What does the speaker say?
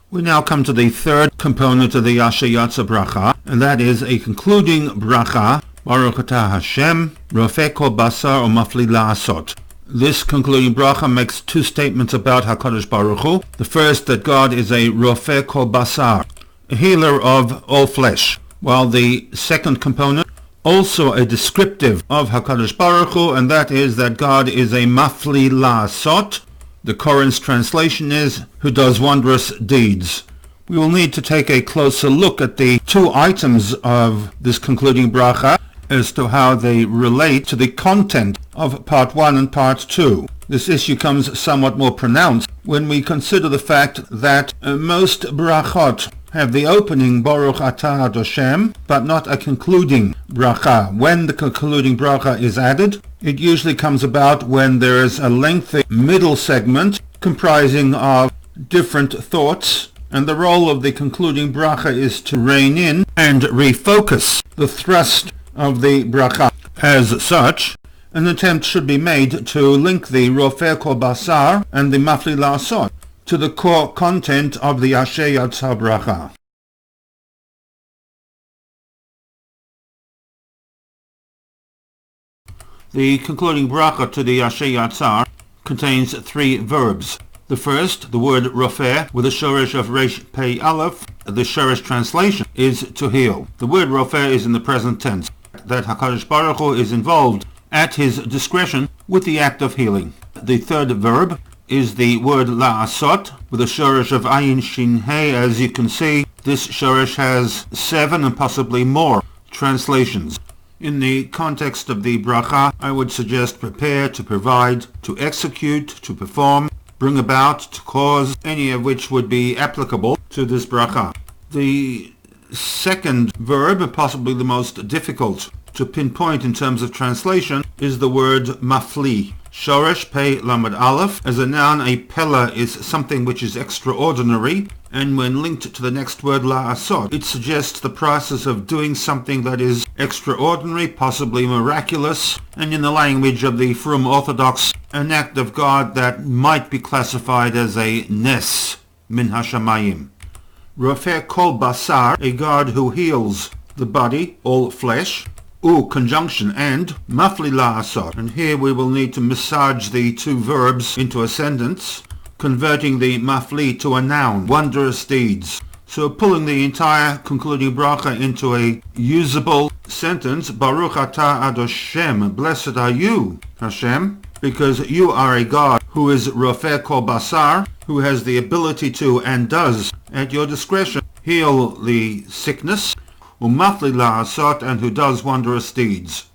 We now come to the third component of the Yatzar bracha, and that is a concluding bracha, Baruch atah Hashem, Rofeh kol basar u'mafli la'asot. This concluding bracha makes two statements about HaKadosh Baruch Hu. The first, that God is a Rofeh kol basar, a healer of all flesh, while the second component, also a descriptive of HaKadosh Baruch Hu, and that is that God is a mafli la'asot. The Koran's translation is, who does wondrous deeds. We will need to take a closer look at the two items of this concluding bracha as to how they relate to the content of part 1 and part 2. This issue comes somewhat more pronounced when we consider the fact that most brachot have the opening Baruch atah Hashem, but not a concluding bracha. When the concluding bracha is added, it usually comes about when there is a lengthy middle segment comprising of different thoughts, and the role of the concluding bracha is to rein in and refocus the thrust of the bracha. As such, an attempt should be made to link the Rofeh kol basar and the mafli la'asot to the core content of the Yatzar bracha. The concluding bracha to the Yatzar contains three verbs. The first, the word Rofeh, with a shoresh of Resh Pei Aleph, the shoresh translation is to heal. The word Rofeh is in the present tense, that HaKadosh Baruch Hu is involved at his discretion with the act of healing. The third verb is the word la'asot, with a shoresh of ayin shin hey. As you can see, this shoresh has 7 and possibly more translations. In the context of the bracha, I would suggest prepare, to provide, to execute, to perform, bring about, to cause, any of which would be applicable to this bracha. The second verb, possibly the most difficult to pinpoint in terms of translation, is the word mafli. Shoresh Pei Lamed Aleph. As a noun, a pella is something which is extraordinary, and when linked to the next word la'asot, it suggests the process of doing something that is extraordinary, possibly miraculous, and in the language of the Frum Orthodox, an act of God that might be classified as a nes min hashamayim. Rofeh kol basar, a God who heals the body, all flesh, conjunction, and mafli la'asot. And here we will need to massage the two verbs into a sentence, converting the mafli to a noun, wondrous deeds. So pulling the entire concluding bracha into a usable sentence, Baruch atah Hashem, blessed are you, Hashem, because you are a God who is Rofeh kol basar, who has the ability to and does, at your discretion, heal the sickness, u'mafli la'asot, and who does wondrous deeds.